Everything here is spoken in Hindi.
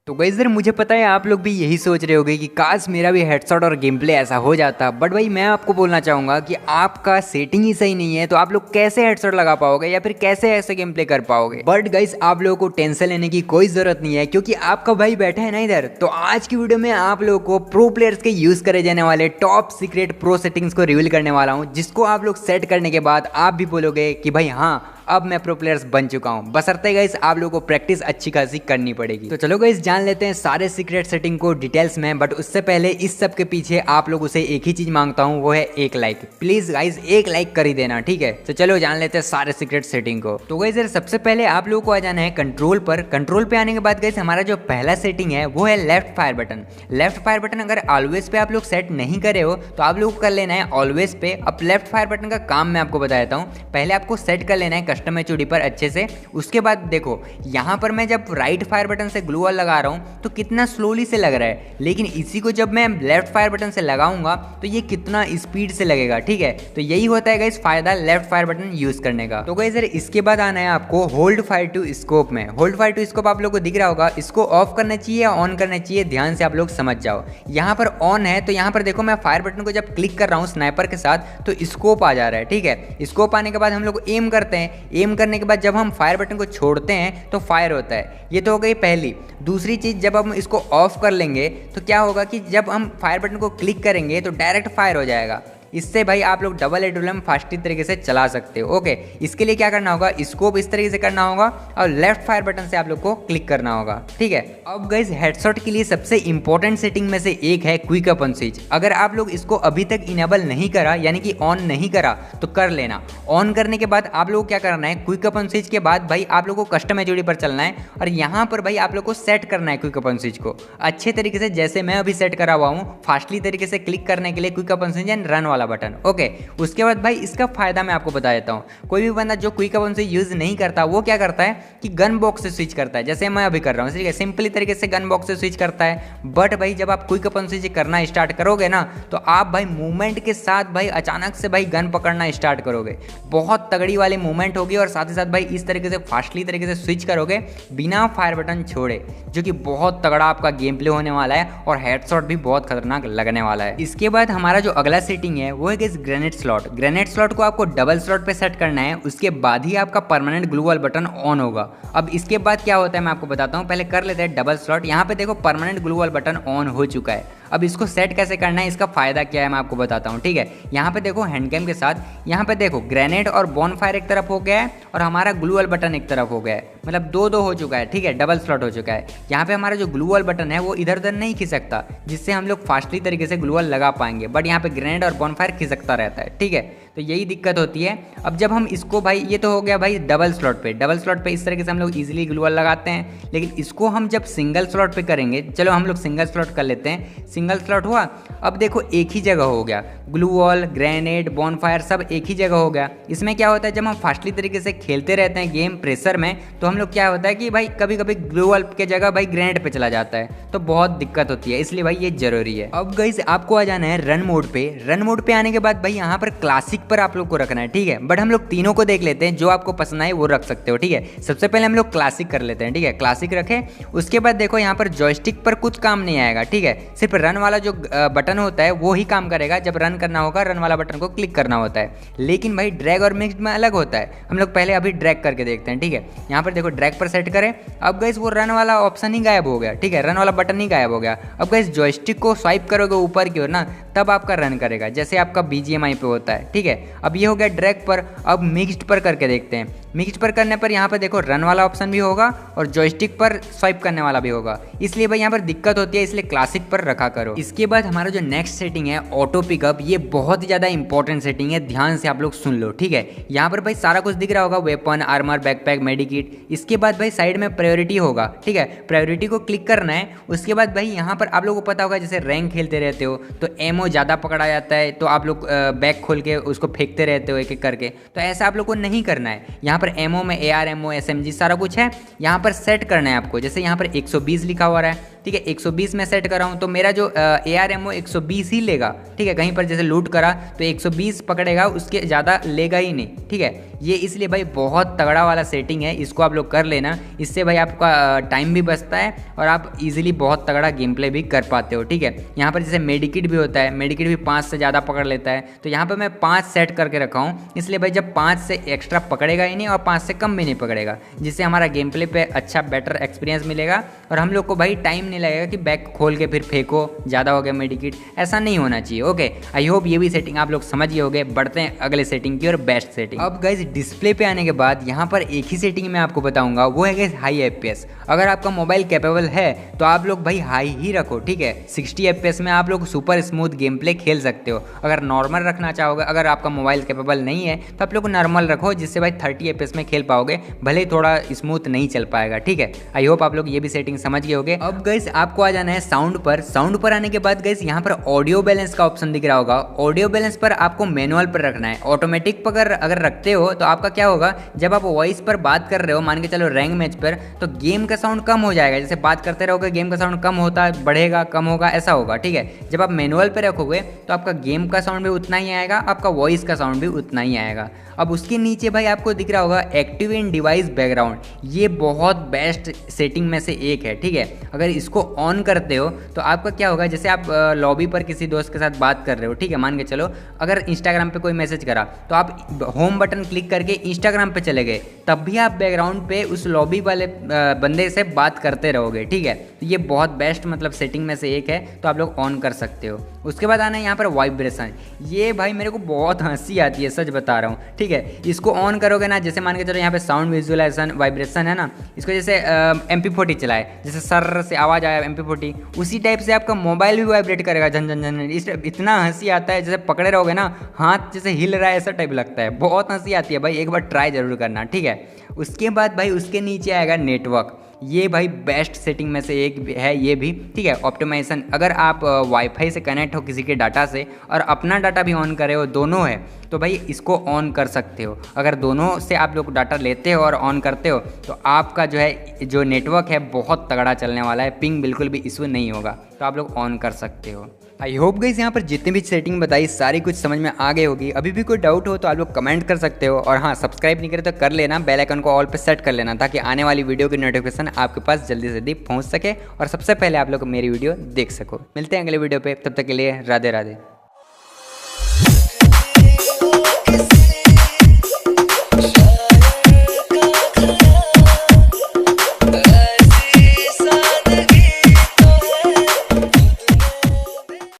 तो गाइस यार मुझे पता है आप लोग भी यही सोच रहे होगे कि काश मेरा भी हेडशॉट और गेम प्ले ऐसा हो जाता, बट भाई मैं आपको बोलना चाहूँगा कि आपका सेटिंग ही सही नहीं है, तो आप लोग कैसे हेडशॉट लगा पाओगे या फिर कैसे ऐसे गेम प्ले कर पाओगे। बट गाइस आप लोगों को टेंशन लेने की कोई जरूरत नहीं है, क्योंकि आपका भाई बैठा है ना इधर। तो आज की वीडियो में आप लोगों को प्रो प्लेयर्स के यूज करे जाने वाले टॉप सीक्रेट प्रो सेटिंग्स को रिवील करने वाला हूँ, जिसको आप लोग सेट करने के बाद आप भी बोलोगे कि भाई हाँ अब मैं प्रो प्लेयर्स बन चुका हूं। बशर्ते गाइस आप लोगों को प्रैक्टिस अच्छी खासी करनी पड़ेगी। तो चलो गाइस जान लेते हैं सारे सीक्रेट सेटिंग को डिटेल्स में, बट उससे पहले इस सब के पीछे आप लोगों से एक ही चीज मांगता हूं, वो है एक लाइक। प्लीज गाइस एक लाइक कर ही देना, ठीक है। तो चलो जान लेते हैं सारे सीक्रेट सेटिंग को। तो गाइस यार सबसे पहले आप लोगों को आ जाना है कंट्रोल पर। कंट्रोल पे आने के बाद गाइस हमारा जो पहला सेटिंग है वो है left fire button. Left fire button अगर ऑलवेज पे आप लोग सेट नहीं करे हो तो आप लोग कर लेना है ऑलवेज पे। अब लेफ्ट फायर बटन का काम मैं आपको बता देता हूँ। पहले आपको सेट कर लेना है कस्टम एचओडी पर अच्छे से। उसके बाद देखो यहाँ पर मैं जब राइट फायर बटन से ग्लू वॉल लगा रहा हूँ तो कितना स्लोली से लग रहा है, लेकिन इसी को जब मैं लेफ्ट फायर बटन से लगाऊंगा तो ये कितना स्पीड से लगेगा, ठीक है। तो यही होता है गाइस फायदा लेफ्ट फायर बटन यूज करने का। तो गाइस इसके बाद आना है आपको होल्ड फायर टू स्कोप में। होल्ड फायर टू स्कोप आप लोग को दिख रहा होगा, इसको ऑफ करना चाहिए या ऑन करना चाहिए, ध्यान से आप लोग समझ जाओ। यहाँ पर ऑन है तो यहाँ पर देखो मैं फायर बटन को जब क्लिक कर रहा हूँ स्नाइपर के साथ तो स्कोप आ जा रहा है, ठीक है। स्कोप आने के बाद हम लोग एम करते हैं। एम करने के बाद जब हम फायर बटन को छोड़ते हैं तो फायर होता है। ये तो हो गई पहली। दूसरी चीज जब हम इसको ऑफ कर लेंगे तो क्या होगा कि जब हम फायर बटन को क्लिक करेंगे तो डायरेक्ट फायर हो जाएगा। इससे भाई आप लोग डबल एडुलम फास्टी तरीके से चला सकते हो। ओके, इसके लिए क्या करना होगा, स्कोप इस तरीके से करना होगा और लेफ्ट फायर बटन से आप लोग को क्लिक करना होगा, ठीक है। अब गाइस हेडशॉट के लिए सबसे इंपॉर्टेंट सेटिंग में से एक है क्विक अपन स्विच। अगर आप लोग इसको अभी तक इनेबल नहीं करा यानी कि ऑन नहीं करा तो कर लेना। ऑन करने के बाद आप लोग को क्या करना है, क्विक अपन स्विच के बाद भाई आप लोग को कस्टम एचओडी पर चलना है और यहाँ पर भाई आप लोग को सेट करना है क्विक अपन स्विच को अच्छे तरीके से, जैसे मैं अभी सेट करा हुआ हूँ फास्टली तरीके से क्लिक करने के लिए quick upon switch and run वाला बटन। ओके, उसके बाद भाई इसका फायदा मैं आपको बता देता हूँ। कोई भी बंदा जो क्विक अपन से यूज नहीं करता वो क्या करता है कि गन बॉक्स से स्विच करता है, जैसे मैं अभी कर रहा हूँ, ठीक है। सिंपली तरीके से गन बॉक्स से स्विच करता है। बट भाई जब आप क्विक अपन स्विच करना स्टार्ट करोगे ना तो आप भाई मूवमेंट के साथ भाई अचानक से भाई गन पकड़ना स्टार्ट करोगे। बहुत तगड़ी वाली मूवमेंट होगी और साथ ही साथ भाई इस तरीके से फास्टली तरीके से स्विच करोगे बिना फायर बटन छोड़े, जो कि बहुत तगड़ा आपका गेम प्ले होने वाला है और हेडशॉट भी बहुत खतरनाक लगने वाला है। इसके बाद हमारा जो अगला सेटिंग है वो है ग्रेनेड स्लॉट। ग्रेनेड स्लॉट को आपको डबल स्लॉट पे सेट करना है, उसके बाद ही आपका permanent glue wall button on होगा। अब इसके बाद क्या होता है मैं आपको बताता हूँ, पहले कर लेते हैं डबल स्लॉट। यहाँ पे देखो permanent glue wall button on हो चुका है। अब इसको सेट कैसे करना है, इसका फायदा क्या है मैं आपको बताता हूँ, ठीक है। यहाँ पे देखो हैंडकैम के साथ यहाँ पे देखो ग्रेनेड और बॉनफायर एक तरफ हो गया है और हमारा ग्लू वॉल बटन एक तरफ हो गया है, मतलब दो हो चुका है, ठीक है। डबल स्लॉट हो चुका है। यहाँ पे हमारा जो ग्लू वॉल बटन है वो इधर उधर नहीं खिसकता, जिससे हम लोग फास्टली तरीके से ग्लू वॉल लगा पाएंगे। बट यहाँ पे ग्रेनेड और बॉनफायर खिसकता रहता है, ठीक है। तो यही दिक्कत होती है। अब जब हम इसको भाई, ये तो हो गया भाई डबल स्लॉट पे। डबल स्लॉट पे इस तरीके से हम लोग इजीली ग्लू वॉल लगाते हैं, लेकिन इसको हम जब सिंगल स्लॉट पे करेंगे, चलो हम लोग सिंगल स्लॉट कर लेते हैं। सिंगल स्लॉट हुआ, अब देखो एक ही जगह हो गया, ग्लू वॉल, ग्रेनेड, बॉनफायर सब एक ही जगह हो गया। इसमें क्या होता है जब हम फास्टली तरीके से खेलते रहते हैं गेम प्रेशर में, तो हम लोग क्या होता है कि भाई कभी कभी ग्लू वॉल के जगह भाई ग्रेनेड पे चला जाता है, तो बहुत दिक्कत होती है। इसलिए भाई ये जरूरी है। अब गाइस आपको आ जाना है रन मोड पे। रन मोड पे आने के बाद भाई यहाँ पर क्लासिक पर आप लोग को रखना है, ठीक है। बट हम लोग तीनों को देख लेते हैं, जो आपको पसंद आए वो रख सकते हो, ठीक है। सबसे पहले हम लोग क्लासिक कर लेते हैं, ठीक है। क्लासिक रखे, उसके बाद देखो यहाँ पर जॉयस्टिक पर कुछ काम नहीं आएगा, ठीक है। सिर्फ रन वाला जो बटन होता है वो ही काम करेगा। जब रन करना होगा रन वाला बटन को क्लिक करना होता है, लेकिन भाई ड्रैग और मिक्स में अलग होता है। हम लोग पहले अभी ड्रैग करके देखते हैं, ठीक है। यहाँ पर देखो ड्रैग पर सेट करें। अब गाइस वो रन वाला ऑप्शन ही गायब हो गया, ठीक है। रन वाला बटन ही गायब हो गया। अब गाइस जॉयस्टिक को स्वाइप करोगे ऊपर की ओर ना, तब आपका रन करेगा, जैसे आपका BGMI पे होता है, ठीक है। अब ये हो गया ड्रैग पर। अब मिक्स्ड पर करके देखते हैं। मिक्स्ड पर करने पर यहाँ पर देखो रन वाला ऑप्शन भी होगा और जॉयस्टिक पर स्वाइप करने वाला भी होगा, इसलिए भाई यहाँ पर दिक्कत होती है, इसलिए क्लासिक पर रखा करो। इसके बाद हमारा जो नेक्स्ट सेटिंग है ऑटो पिकअप, ये बहुत ही ज़्यादा इंपॉर्टेंट सेटिंग है, ध्यान से आप लोग सुन लो, ठीक है। यहाँ पर भाई सारा कुछ दिख रहा होगा, वेपन, आर्मर, बैकपैक, मेडिकिट। इसके बाद भाई साइड में प्रायोरिटी होगा, ठीक है। प्रायोरिटी को क्लिक करना है। उसके बाद भाई यहाँ पर आप लोगों को पता होगा जैसे रैंक खेलते रहते हो तो एमओ ज़्यादा पकड़ा जाता है, तो आप लोग बैग खोल के उसको फेंकते रहते हो एक एक करके, तो ऐसा आप लोग को नहीं करना है। यहाँ यहाँ पर एमओ में AR, MO, SMG सारा कुछ है। यहाँ पर सेट करना है आपको, जैसे यहाँ पर 120 लिखा हुआ है, ठीक है, 120 में सेट कर रहा हूँ तो मेरा जो AR, MO 120 ही लेगा, ठीक है। कहीं पर जैसे लूट करा तो 120 पकड़ेगा, उसके ज़्यादा लेगा ही नहीं, ठीक है। ये इसलिए भाई बहुत तगड़ा वाला सेटिंग है, इसको आप लोग कर लेना। इससे भाई आपका टाइम भी बचता है और आप इजीली बहुत तगड़ा गेम प्ले भी कर पाते हो, ठीक है। यहाँ पर जैसे मेडिकिट भी होता है, मेडिकिट भी 5 से ज़्यादा पकड़ लेता है, तो यहाँ पर मैं 5 सेट करके रखा हूँ, इसलिए भाई जब 5 से एक्स्ट्रा पकड़ेगा ही नहीं और 5 से कम भी नहीं पकड़ेगा, जिससे हमारा गेम प्ले पे अच्छा बेटर एक्सपीरियंस मिलेगा और हम लोग को भाई टाइम नहीं लगेगा कि बैग खोल के फिर फेंको, ज़्यादा हो गया मेडिकिट, ऐसा नहीं होना चाहिए। ओके, आई होप ये भी सेटिंग आप लोग समझ गए होंगे। बढ़ते हैं अगले सेटिंग की और बेस्ट सेटिंग। अब गाइस डिस्प्ले पे आने के बाद यहाँ पर एक ही सेटिंग मैं आपको बताऊंगा, वो है गाइस हाई FPS। अगर आपका मोबाइल कैपेबल है तो आप लोग भाई हाई ही रखो, ठीक है। 60 FPS में आप लोग सुपर स्मूथ गेम प्ले खेल सकते हो। अगर नॉर्मल रखना चाहोगे, अगर आपका मोबाइल कैपेबल नहीं है तो आप लोग नॉर्मल रखो, जिससे भाई 30 FPS में खेल पाओगे, भले ही थोड़ा स्मूथ नहीं चल पाएगा, ठीक है। आई होप आप लोग ये भी सेटिंग समझ गए होंगे। अब गाइस आपको आ जाना है साउंड पर। साउंड पर आने के बाद गाइस यहाँ पर ऑडियो बैलेंस का ऑप्शन दिख रहा होगा। ऑडियो बैलेंस पर आपको मैनुअल पर रखना है। ऑटोमेटिक पर अगर रखते हो तो आपका क्या होगा, जब आप वॉइस पर बात कर रहे हो, मान के चलो रैंक मैच पर, तो गेम का साउंड कम हो जाएगा। जैसे बात करते रहोगे गेम का साउंड कम होता बढ़ेगा, कम होगा, ऐसा होगा, ठीक है। जब आप मैनुअल पे रखोगे तो आपका गेम का साउंड भी उतना ही आएगा, आपका वॉइस का साउंड भी उतना ही आएगा। अब उसके नीचे भाई आपको दिख रहा होगा एक्टिव इन डिवाइस बैकग्राउंड। ये बहुत बेस्ट सेटिंग में से एक है, ठीक है। अगर इसको ऑन करते हो तो आपका क्या होगा, जैसे आप लॉबी पर किसी दोस्त के साथ बात कर रहे हो, ठीक है, मान के चलो अगर इंस्टाग्राम पे कोई मैसेज करा तो आप होम बटन क्लिक करके इंस्टाग्राम पे चले गए, तब भी आप बैकग्राउंड पे उस लॉबी वाले बंदे से बात करते रहोगे, ठीक है। तो ये बहुत बेस्ट मतलब सेटिंग में से एक है, तो आप लोग ऑन कर सकते हो। उसके बाद आना है यहाँ पर वाइब्रेशन। ये भाई मेरे को बहुत हंसी आती है, सच बता रहा हूँ, ठीक है। इसको ऑन करोगे ना, जैसे मान के चलो यहाँ पे साउंड विजुअलाइजेशन वाइब्रेशन है ना, इसको जैसे MP40 चलाए, जैसे सर से आवाज़ आया MP40, उसी टाइप से आपका मोबाइल भी वाइब्रेट करेगा, झन झन झन। इस इतना हंसी आता है, जैसे पकड़े रहोगे ना हाथ जैसे हिल रहा है, ऐसा टाइप लगता है, बहुत हंसी आती है भाई। एक बार ट्राई जरूर करना, ठीक है। उसके बाद भाई उसके नीचे आएगा नेटवर्क। ये भाई बेस्ट सेटिंग में से एक है ये भी, ठीक है। ऑप्टिमाइजेशन, अगर आप वाईफाई से कनेक्ट हो किसी के डाटा से और अपना डाटा भी ऑन करे हो, दोनों है, तो भाई इसको ऑन कर सकते हो। अगर दोनों से आप लोग डाटा लेते हो और ऑन करते हो तो आपका जो है जो नेटवर्क है बहुत तगड़ा चलने वाला है, पिंग बिल्कुल भी इशू नहीं होगा, तो आप लोग ऑन कर सकते हो। आई होप गाइस यहाँ पर जितनी भी सेटिंग बताई सारी कुछ समझ में आ गई होगी। अभी भी कोई डाउट हो तो आप लोग कमेंट कर सकते हो, और हाँ, सब्सक्राइब नहीं करे तो कर लेना, बेल आइकन को ऑल पे सेट कर लेना, ताकि आने वाली वीडियो की नोटिफिकेशन आपके पास जल्दी से जल्दी पहुँच सके और सबसे पहले आप लोग मेरी वीडियो देख सको। मिलते हैं अगले वीडियो पे, तब तक के लिए राधे राधे।